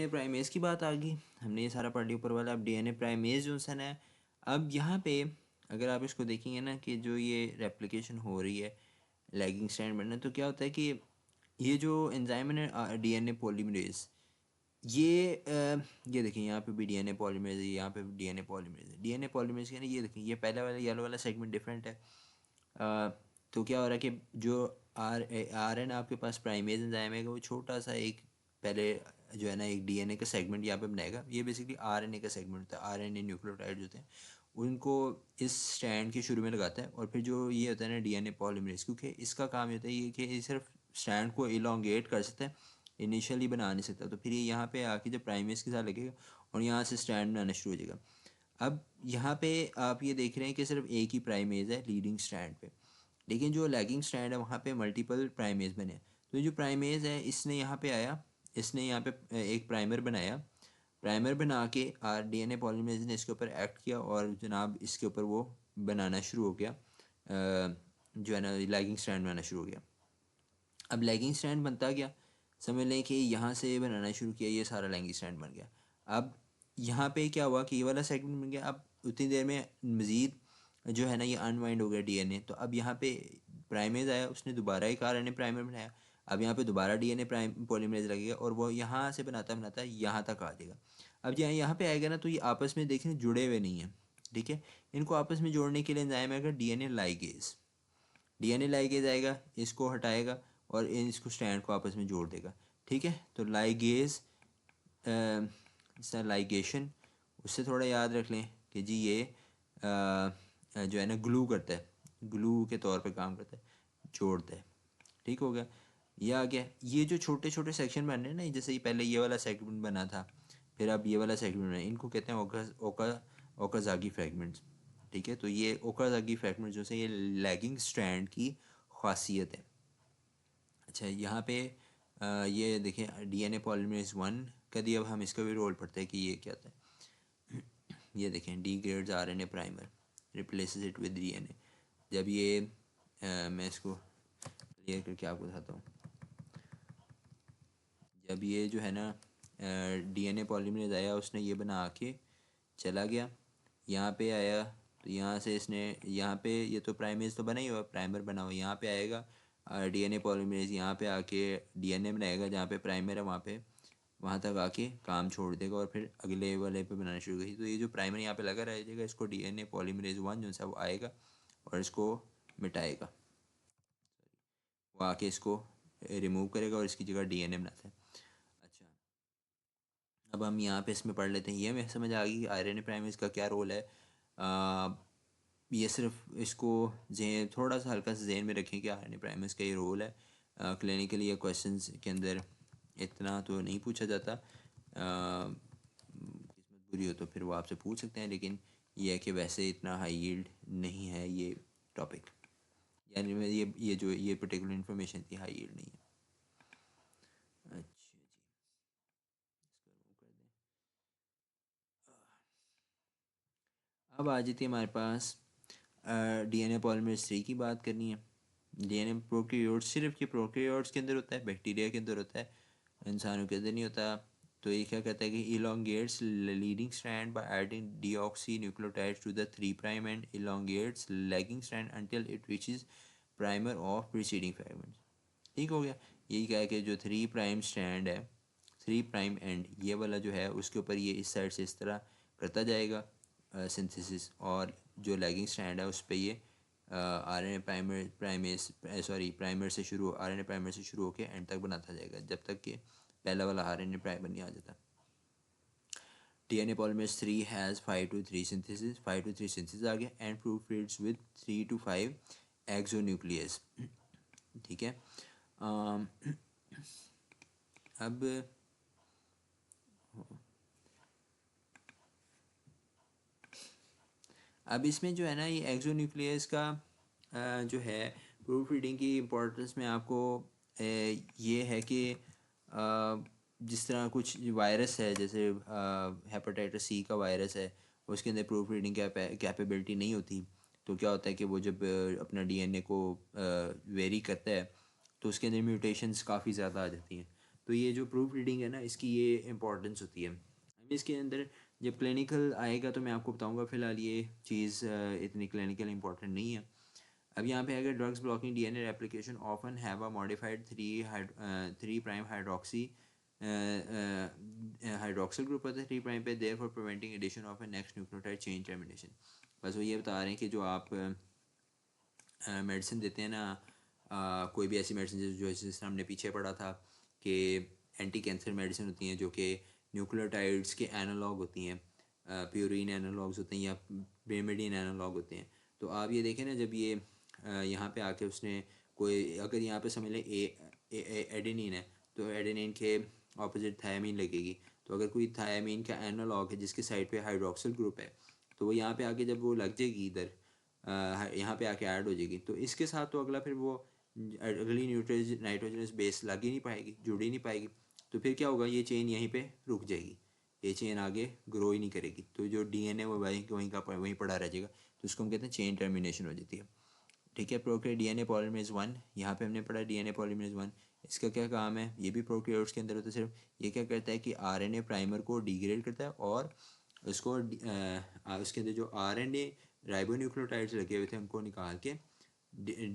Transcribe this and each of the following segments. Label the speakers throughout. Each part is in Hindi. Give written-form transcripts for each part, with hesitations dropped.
Speaker 1: डीएनए प्राइमेज की बात आ गई। हमने ये सारा पढ़ लिया ऊपर वाला। अब डीएनए प्राइमेज जो है, अब यहाँ पे अगर आप इसको देखेंगे ना कि जो ये रेप्लिकेशन हो रही है लैगिंग स्ट्रैंड बनना, तो क्या होता है कि ये जो एंजाइम है डीएनए पॉलीमरेज, ये देखिए यहाँ पे भी डीएनए पॉलीमरेज है, यहाँ पे भी डीएनए पॉलीमरेज है। डीएनए पॉलीमरेज का ना ये देखिए, ये पहले वाला येलो वाला सेगमेंट डिफरेंट है। तो क्या हो रहा है कि जो आर एन आपके पास प्राइमेज एंजाइम है वो छोटा सा एक पहले जो है ना एक डीएनए का सेगमेंट यहाँ पे बनाएगा। ये बेसिकली आरएनए का सेगमेंट होता है। आरएनए न्यूक्लियोटाइड होते हैं, उनको इस स्ट्रैंड के शुरू में लगाता है। और फिर जो ये होता है ना डीएनए पॉलीमरेज, क्योंकि इसका काम ये होता है ये कि ये सिर्फ स्ट्रैंड को इलोंगेट कर सकता है, इनिशियली बना नहीं सकता। तो फिर ये यहाँ पे आके जब प्राइमेज के साथ लगेगा और यहाँ से स्ट्रैंड बनाना शुरू हो जाएगा। अब यहाँ पे आप ये देख रहे हैं कि सिर्फ एक ही प्राइमेज है लीडिंग स्ट्रैंड पे, लेकिन जो लैगिंग स्ट्रैंड है वहाँ पे मल्टीपल प्राइमेज बने हैं। तो ये जो प्राइमेज है इसने यहाँ पे आया, इसने यहाँ पे एक प्राइमर बनाया। प्राइमर बना के डीएनए पॉलीमरेज ने इसके ऊपर एक्ट किया और जनाब इसके ऊपर वो बनाना शुरू हो गया, जो है ना लैगिंग स्ट्रैंड बनाना शुरू हो गया। अब लैगिंग स्ट्रैंड बनता गया, समझ लें कि यहाँ से बनाना शुरू किया, ये सारा लैगिंग स्ट्रैंड बन गया। अब यहाँ पे क्या हुआ कि ये वाला सेगमेंट बन गया। अब उतनी देर में मज़ीद जो है ना ये अनवाइंड हो गया डीएनए। तो अब यहाँ पे प्राइमेज आया, उसने दोबारा एक आरएनए प्राइमर बनाया। अब यहाँ पे दोबारा डीएनए प्राइम पॉलीमरेज लगेगा और वो यहाँ से बनाता बनाता यहाँ तक आ जाएगा। अब यहाँ पे आएगा ना तो ये आपस में देखें जुड़े हुए नहीं हैं, ठीक है। इनको आपस में जोड़ने के लिए एंजाइम आएगा डीएनए लाइगेज। डीएनए लाइगेज आएगा, इसको हटाएगा और इसको स्ट्रैंड को आपस में जोड़ देगा, ठीक है। तो लाइगेज लाइगेशन, उससे थोड़ा याद रख लें कि जी ये जो है ना ग्लू करता है, ग्लू के तौर पे काम करता है, जोड़ता है, ठीक हो गया। ये आ गया। ये जो छोटे छोटे सेक्शन बन रहे हैं ना, जैसे ये पहले ये वाला सेगमेंट बना था, फिर अब ये वाला सेगमेंट बना, इनको कहते हैं ओकाजाकी फ्रैगमेंट्स, ठीक है। तो ये ओकाजाकी फ्रैगमेंट जो है ये लैगिंग स्ट्रैंड की खासियत है। अच्छा यहाँ पे ये देखें डीएनए पॉलीमरेज 1 का दिया। अब हम इसका भी रोल पढ़ते हैं कि ये क्या होता है। ये देखें degrades RNA primer replaces it with DNA. जब ये मैं इसको क्लियर करके आपको बताता हूँ। जब ये जो है ना डीएनए पॉलीमरेज आया, उसने ये बना के चला गया, यहाँ पे आया। तो यहाँ से इसने यहाँ पे ये तो प्राइमेज तो बना ही हुआ, प्राइमर बना हुआ, यहाँ पे आएगा डीएनए पॉलीमरेज, यहाँ पे आके डीएनए बनाएगा, जहाँ पे प्राइमर है वहाँ पे, वहाँ तक आके काम छोड़ देगा और फिर अगले वाले पे बनाना शुरू करेगी। तो ये जो प्राइमर यहाँ पे लगा रह जाएगा, इसको डीएनए पॉलीमरेज 1 जो है वो आएगा और इसको मिटाएगा, वो आके इसको रिमूव करेगा और इसकी जगह डीएनए बनाता है। अच्छा, अब हम यहाँ पे इसमें पढ़ लेते हैं। ये हमें समझ आ गई कि आरएनए प्राइमेज का क्या रोल है। ये सिर्फ इसको जहन थोड़ा सा हल्का सा जहन में रखें कि आरएनए प्राइमेज का ये रोल है। क्लिनिकली या क्वेश्चंस के अंदर इतना तो नहीं पूछा जाता, किस्मत बुरी हो तो फिर वो आपसे पूछ सकते हैं, लेकिन ये है कि वैसे इतना हाई यील्ड नहीं है ये टॉपिक, यानी ये जो ये पर्टिकुलर इन्फॉर्मेशन थी हाई यील्ड नहीं है। अच्छा जी, इसको रिमूव कर दें। अब आ जाती है हमारे पास डीएनए पॉलीमरेज 3 की बात करनी है। डीएनए प्रोकैरियोट्स, सिर्फ ये प्रोकैरियोट्स के अंदर होता है, बैक्टीरिया के अंदर होता है, इंसानों के अंदर नहीं होता। तो ये क्या कहता है कि elongates leading strand by adding deoxy nucleotides to the 3' end elongates lagging strand until it reaches primer of preceding fragments, ठीक हो गया। यही क्या है कि जो 3' स्ट्रैंड है, 3' एंड ये वाला जो है उसके ऊपर ये इस साइड से इस तरह करता जाएगा सिंथेसिस, और जो लैगिंग स्ट्रैंड है उस पर ये आरएनए प्राइमर से शुरू आरएनए प्राइमर से शुरू होकर एंड तक बनाता जाएगा, जब तक कि पहला वाला आरएनए प्राइमर नहीं आ जाता। DNA polymerase 3 has 5 to 3 synthesis, 5 to 3 synthesis आ गया, and proof reads with 3 to 5 exonuclease, ठीक है। अब अब इसमें जो है ना ये एक्सोन्यूक्लियस का जो है प्रूफ रीडिंग की इम्पोर्टेंस में आपको ये है कि जिस तरह कुछ वायरस है, जैसे हेपेटाइटिस सी का वायरस है, उसके अंदर प्रूफ रीडिंग कैपेबिलिटी नहीं होती। तो क्या होता है कि वो जब अपना डीएनए को वेरी करता है तो उसके अंदर म्यूटेशंस काफ़ी ज़्यादा आ जाती हैं। तो ये जो प्रूफ रीडिंग है ना, इसकी ये इंपॉर्टेंस होती है। अभी इसके अंदर जब क्लिनिकल आएगा तो मैं आपको बताऊंगा, फ़िलहाल ये चीज़ इतनी क्लिनिकल इंपॉर्टेंट नहीं है। अब यहाँ पे अगर drugs blocking DNA replication often have a modified three prime hydroxy hydroxyl group होता है 3 प्राइम पे, therefore preventing addition of a next nucleotide chain termination. बस वो ये बता रहे हैं कि जो आप मेडिसिन देते हैं ना, कोई भी ऐसी मेडिसिन जो जिस हमने पीछे पढ़ा था कि एंटी कैंसर मेडिसिन होती हैं जो कि न्यूक्लियोटाइड्स के एनालॉग होती हैं, प्यूरिन एनालॉग्स होते हैं या बेमेडिन एनालॉग होते हैं। तो आप ये देखें ना, जब ये यहाँ पे आके उसने कोई, अगर यहाँ पे समझ लें एडेनिन है तो एडेनिन के ऑपोजिट थायामीन लगेगी। तो अगर कोई थायामीन का एनालॉग है जिसके साइड पे हाइड्रोक्सिल ग्रुप है, तो वो यहाँ पे आके जब वो लग जाएगी इधर, यहाँ पे आके ऐड हो जाएगी, तो इसके साथ तो अगला फिर वो अगली नाइट्रोजनस बेस लग ही नहीं पाएगी, जुड़ ही नहीं पाएगी। तो फिर क्या होगा, ये चेन यहीं पे रुक जाएगी, ये चेन आगे ग्रो ही नहीं करेगी। तो जो डीएनए वो वहीं पड़ा रह जाएगा। तो उसको हम कहते हैं चेन टर्मिनेशन हो जाती है। ठीक है, प्रोकैरियोट डीएनए पॉलीमरेज 1, यहाँ पे हमने पढ़ा डीएनए पॉलीमरेज 1, इसका क्या काम है, ये भी प्रोकैरियोट्स के अंदर होता है। सिर्फ ये क्या करता है कि आरएनए प्राइमर को डिग्रेड करता है और उसको उसके अंदर जो आरएनए राइबोन्यूक्लियोटाइड्स लगे हुए थे उनको निकाल के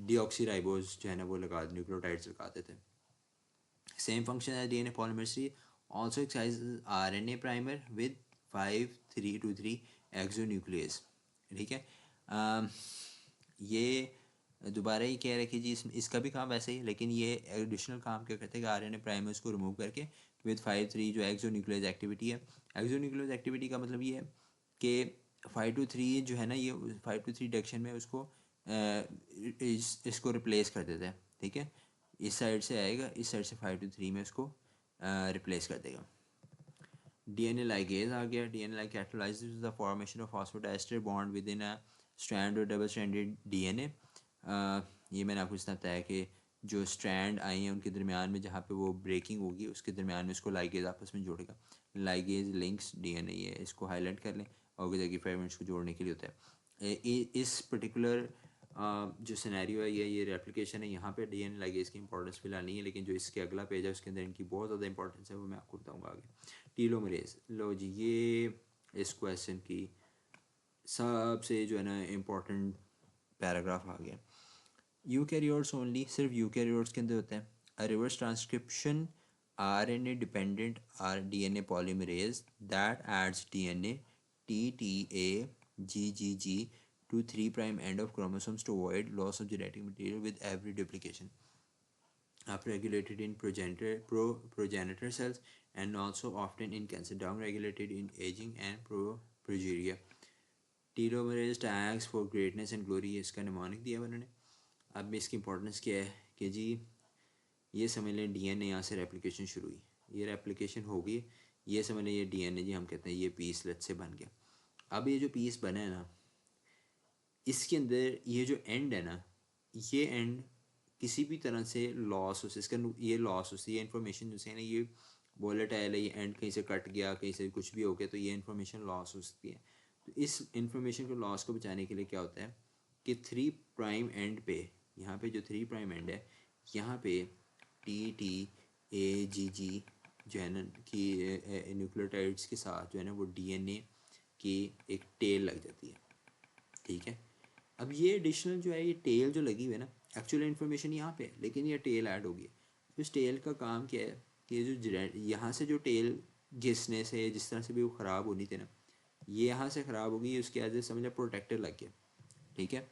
Speaker 1: डीऑक्सीराइबोज जो है ना वो न्यूक्लियोटाइड्स लगा देते हैं। Same function as DNA polymerase 3 also excises RNA primer with 5'3" exonuclease. ठीक है, ये दोबारा ही कह रहे कि जी इसका भी काम वैसे ही, लेकिन ये एडिशनल काम क्या करते हैं कि RNA प्राइमर्स को रिमूव करके विद 5'3" जो एक्सोन्यूक्लियस एक्टिविटी है। एक्सोन्यूक्लियस एक्टिविटी का मतलब ये है कि 5'3" जो है ना, ये 5'3" डायरेक्शन में उसको इसको रिप्लेस कर देता है। ठीक है, इस साइड से आएगा, इस साइड से 5'3" में उसको रिप्लेस कर देगा। डीएनए लाइगेज आ गया। DNA like कैटलाइजेस the formation of phosphodiester bond with in a strand और डबल स्ट्रैंडेड डीएनए। ये मैंने आपको इतना बताया कि जो स्ट्रैंड आई हैं उनके दरमियान में जहाँ पे वो ब्रेकिंग होगी उसके दरमियान में इसको लाइगेज आपस में जोड़ेगा। लाइगेज लिंक्स डीएनए, ये इसको हाईलाइट कर लें, और जगह फ्रेगमेंट्स को जोड़ने के लिए होता है। इस पर्टिकुलर जो सिनेरियो है, ये रेप्लिकेशन है, यहाँ पे डीएनए लाइगेज की इंपॉर्टेंस फिलहाल नहीं है, लेकिन जो इसके अगला पेज है उसके अंदर इनकी बहुत ज़्यादा इंपॉर्टेंस है, वो मैं आपको बताऊँगा आगे। टीलोमरेज, लो जी, ये इस क्वेश्चन की सबसे जो है ना इम्पोर्टेंट पैराग्राफ आ गया। यूकैरियोट्स ओनली, सिर्फ यूकैरियोट्स के अंदर होता है। A reverse transcription RNA dependent DNA polymerase that adds DNA TTA GGG to 3' end of chromosomes to avoid loss of genetic material with every duplication. Upregulated in progenitor cells and also often in cancer, downregulated in aging and progeria. Telomerase tags for greatness and glory, इसका निमोनिक दिया है उन्होंने। अब में इसकी इंपॉर्टेंस क्या है कि जी ये समझ लें डीएनए यहाँ से रेप्लिकेशन शुरू हुई, ये रेप्लिकेशन हो गई, ये समझ लें ये डीएनए जी हम कहते हैं ये पीस लट से बन गया। अब ये जो पीस बना है ना, इसके अंदर ये जो एंड है ना, ये एंड किसी भी तरह से लॉस हो, इसका ये लॉस हो, ये इन्फॉर्मेशन जो है ना, ये वोलेटाइल है, ये एंड कहीं से कट गया, कहीं से कुछ भी हो गया, तो ये इन्फॉर्मेशन लॉस हो सकती है। तो इस इन्फॉर्मेशन को लॉस को बचाने के लिए क्या होता है कि 3' एंड पे, यहाँ पे जो 3' एंड है, यहाँ पे TTAGG जो है ना कि न्यूक्लियोटाइड्स के साथ जो है ना वो डीएनए की एक टेल लग जाती है। ठीक है, अब ये एडिशनल जो है, ये टेल जो लगी हुई है ना, एक्चुअल इन्फॉर्मेशन यहाँ पे है, लेकिन ये टेल ऐड होगी। इस टेल का काम क्या है कि जो यहाँ से जो टेल घिसने से जिस तरह से भी वो ख़राब होनी थी ना, ये यहाँ से ख़राब होगी, उसके एज ए समझ प्रोटेक्टर लग गया। ठीक है,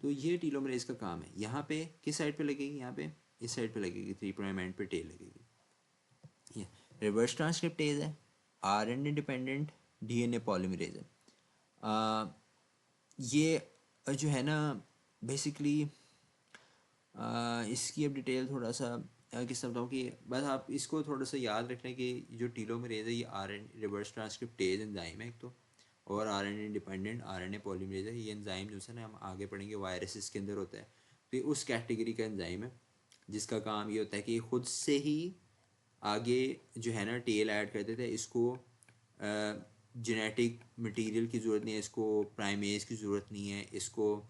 Speaker 1: तो ये टीलोमरेज का काम है। यहाँ पे किस साइड पे लगेगी, यहाँ पे इस साइड पे लगेगी, 3' एंड पे टेल लगेगी। ये रिवर्स ट्रांसक्रिप्टेज है, RNA डिपेंडेंट DNA पॉलीमरेज है। ये जो है ना बेसिकली इसकी अब डिटेल थोड़ा सा किस तरह बताऊँ कि बस आप इसको थोड़ा सा याद रख लें कि जो टीलोमरेज है ये RNA रिवर्स ट्रांसक्रिप्टेज एंजाइम है एक तो, और RNA डिपेंडेंट RNA पॉलीमरेज है। ये एंजाइम जो है ना हम आगे पढ़ेंगे वायरसेस के अंदर होता है, तो ये उस कैटेगरी का एंजाइम है जिसका काम ये होता है कि खुद से ही आगे जो है ना टेल ऐड कर देते हैं। इसको जेनेटिक मटेरियल की ज़रूरत नहीं है, इसको प्राइमेज की ज़रूरत नहीं है, इसको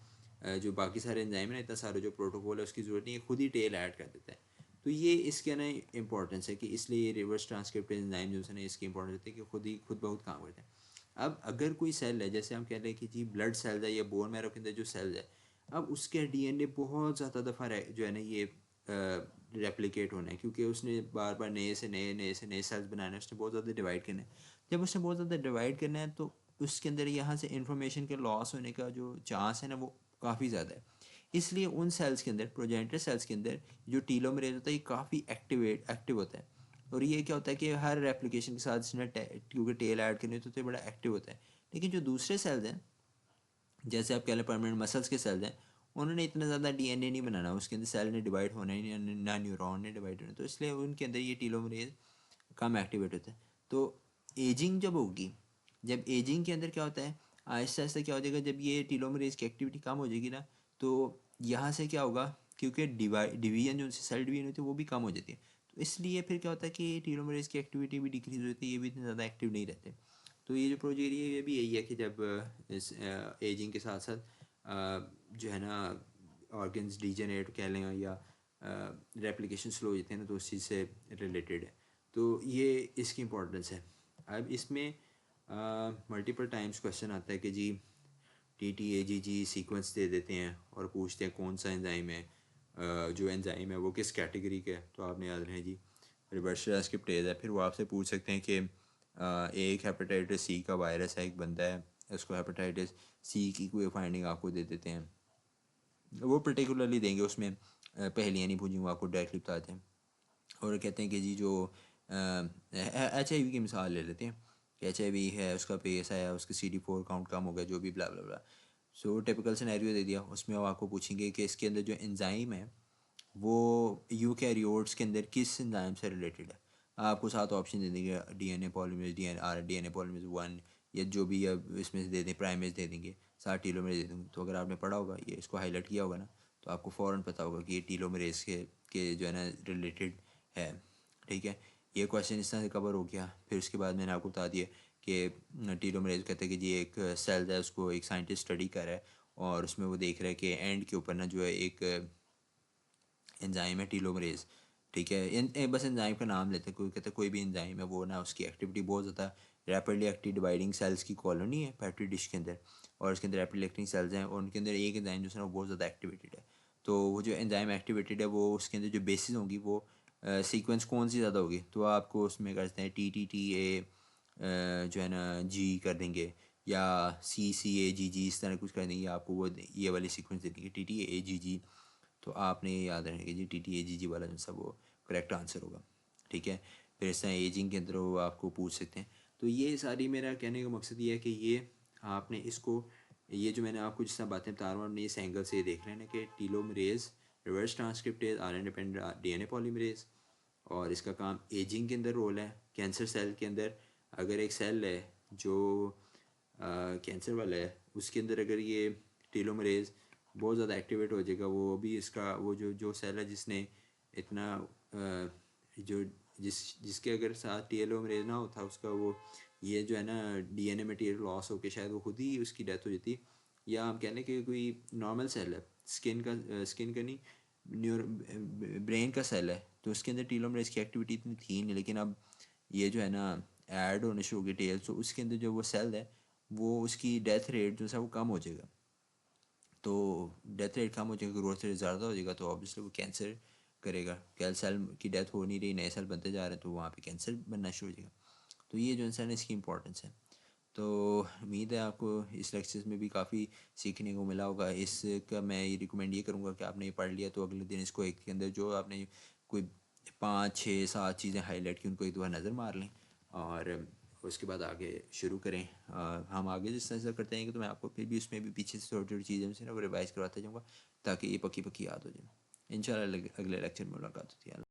Speaker 1: जो बाकी सारे एंजाइम है ना, इतना सारा जो प्रोटोकॉल है उसकी ज़रूरत नहीं है, खुद ही टेल ऐड कर देता है। तो ये इसके ना इंपॉर्टेंस है कि इसलिए ये रिवर्स ट्रांसक्रिप्टेज एंजाइम जो है ना इसकी इंपॉर्टेंस होती है कि खुद बहुत काम करते हैं। अब अगर कोई सेल है, जैसे हम कह रहे हैं कि जी ब्लड सेल्स है या बोन मैरो के अंदर जो सेल्स है, अब उसके डीएनए बहुत ज़्यादा दफ़ा जो है ना ये रेप्लिकेट होना है, क्योंकि उसने बार बार नए सेल्स बनाने, उसने बहुत ज़्यादा डिवाइड करना है। जब उसने बहुत ज़्यादा डिवाइड करना है तो उसके अंदर यहाँ से इंफॉर्मेशन के लॉस होने का जो चांस है ना वो काफ़ी ज़्यादा है। इसलिए उन सेल्स के अंदर, प्रोजेनिटर सेल्स के अंदर जो टीलोमरेज होता है ये काफ़ी एक्टिव होता है। और ये क्या होता है कि हर रेप्लिकेशन के साथ इसने क्योंकि टेल ऐड करनी होती है तो ये बड़ा एक्टिव होता है। लेकिन जो दूसरे सेल्स हैं, जैसे आप कह लें परमानेंट मसल्स के सेल्स हैं, उन्होंने इतना ज़्यादा डीएनए नहीं बनाना, उसके अंदर सेल ने डिवाइड होना ही नहीं, ना न्यूरॉन ने डिवाइड होना, तो इसलिए उनके अंदर ये टीलोमरेज कम एक्टिवेट होता है। तो एजिंग जब होगी, जब एजिंग के अंदर क्या होता है, आहिस्ता आहिस्ता क्या हो जाएगा, जब ये टीलोमरेज की एक्टिविटी कम हो जाएगी ना, तो यहाँ से क्या होगा, क्योंकि डिवीजन जो सेल डिवीजन होती है वो भी कम हो जाती है, तो इसलिए फिर क्या होता है कि टीलोमरेज की एक्टिविटी भी डिक्रीज होती है, ये भी इतने ज़्यादा एक्टिव नहीं रहते। तो ये जो प्रोजेक्ट ये भी यही है कि जब इस एजिंग के साथ साथ जो है ना ऑर्गन्स डीजनरेट कह लें या रेप्लिकेशन स्लो हो जाते हैं ना, तो उस चीज़ से रिलेटेड है। तो ये इसकी इम्पोर्टेंस है। अब इसमें मल्टीपल टाइम्स क्वेश्चन आता है कि जी TTAGG सीक्वेंस दे देते हैं और पूछते हैं कौन सा एंजाइम है, जो एंजाइम है वो किस कैटेगरी का है, तो आपने याद रहे जी रिवर्स ट्रांसक्रिप्टेज है। फिर वो आपसे पूछ सकते हैं कि एक हेपेटाइटिस सी का वायरस है, एक बंदा है, उसको हेपेटाइटिस सी की कोई फाइंडिंग आपको दे देते हैं, वो पर्टिकुलरली देंगे, उसमें पहेलियाँ नहीं पूछेंगे, वो आपको डायरेक्टली बताते हैं। और कहते हैं कि जी जो HIV की मिसाल ले लेते हैं कि HIV है, उसका पेस आया, उसके CD4 काउंट कम हो गया, जो भी ब्ला ब्ला ब्ला, सो टिपिकल सिनेरियो दे दिया। उसमें वो आपको पूछेंगे कि इसके अंदर जो एंजाइम है वो यूकैरियोट्स के अंदर किस एंजाइम से रिलेटेड है। आपको 7 ऑप्शन दे देंगे, DNA पॉलीमरेज, DNA पॉलीमरेज 1, या जो भी अब इसमें से दे दें, प्राइमेज दे देंगे, 7 टीलोमरेज दे देंगे। तो अगर आपने पढ़ा होगा, ये इसको हाईलाइट किया होगा ना, तो आपको फ़ौरन पता होगा कि ये टीलोमरेज के जो है ना रिलेटेड है। ठीक है, ये क्वेश्चन इस तरह से कवर हो गया। फिर उसके बाद मैंने आपको बता दिया कि टीलोमरेज कहते हैं कि जी एक सेल है, उसको एक साइंटिस्ट स्टडी कर रहा है और उसमें वो देख रहा है कि एंड के ऊपर ना जो है एक एंजाइम है टीलोमरेज। ठीक है, बस एंजाइम का नाम लेते हैं, कोई कहते हैं कोई भी एंजाइम है, वो ना उसकी एक्टिविटी बहुत ज़्यादा, रैपिडली एक्टिव डिवाइडिंग सेल्स की कॉलोनी है पेट्री डिश के अंदर, और उसके अंदर रैपिडली एक्टिंग सेल्स हैं और उनके अंदर एक एंजाइम जो है ना वो बहुत ज़्यादा एक्टिवेटेड है। तो वो जो एंजाइम एक्टिवेटेड है वो उसके अंदर जो बेसिस होंगी वो सीक्वेंस कौन सी ज़्यादा होगी, तो आपको उसमें करते हैं TTTA जो है ना G कर देंगे, या CCAGG इस तरह कुछ कर देंगे, आपको वो ये वाली सीक्वेंस दे देंगे TTAGG। तो आपने ये याद रखना कि जी TTAGG वाला जो सा वो करेक्ट आंसर होगा। ठीक है, फिर इस तरह एजिंग के अंदर वो आपको पूछ सकते हैं। तो ये सारी, मेरा कहने का मकसद ये है कि ये आपने इसको, ये जो मैंने आपको जिस तरह बातें बता रहा हूँ, आपने इस एंगल से देख लेना कि telomerase, reverse transcriptase, RNA dependent DNA polymerase, और इसका काम एजिंग के अंदर रोल है। कैंसर सेल के अंदर अगर एक सेल है जो कैंसर वाला है, उसके अंदर अगर ये टीलोमरेज बहुत ज़्यादा एक्टिवेट हो जाएगा, वो भी इसका वो जो सेल है जिसने इतना जो जिसके अगर साथ टीलोमरेज ना होता उसका, वो ये जो है ना DNA मटेरियल लॉस होकर शायद वो खुद ही उसकी डेथ हो जाती। या हम कहने कि कोई नॉर्मल सेल है, स्किन का नहीं, न्यूरो ब्रेन का सेल है, तो उसके अंदर टीलोमरेज की एक्टिविटी इतनी थी नहीं, लेकिन अब ये जो है ना ऐड होने शुरू हो गई टेल्स, तो उसके अंदर जो वो सेल है वो उसकी डेथ रेट जो है वो कम हो जाएगा। तो डेथ रेट कम हो जाएगा, ग्रोथ रेट ज़्यादा हो जाएगा, तो ऑब्वियसली वो कैंसर करेगा। कैल सेल की डेथ हो नहीं रही, नए सेल बनते जा रहे हैं, तो वहाँ पे कैंसर बनना शुरू हो जाएगा। तो ये जो इंसान है इसकी इंपॉर्टेंस है। तो उम्मीद है आपको इस लेक्चर्स में भी काफ़ी सीखने को मिला होगा। इसका मैं ये रिकमेंड ये करूँगा कि आपने ये पढ़ लिया तो अगले दिन इसको एक के अंदर जो आपने कोई 5 6 7 चीज़ें हाईलाइट की उनको एक दो नज़र मार लें, और उसके बाद आगे शुरू करें। हम आगे जिस तरह से करते हैं कि तो मैं आपको फिर भी उसमें भी पीछे से छोटी छोटी चीज़ें से ना वो रिवाइज़ करवाता जाऊँगा, ताकि ये पक्की पक्की याद हो जाए। इंशाल्लाह अगले लेक्चर में मुलाकात होती है।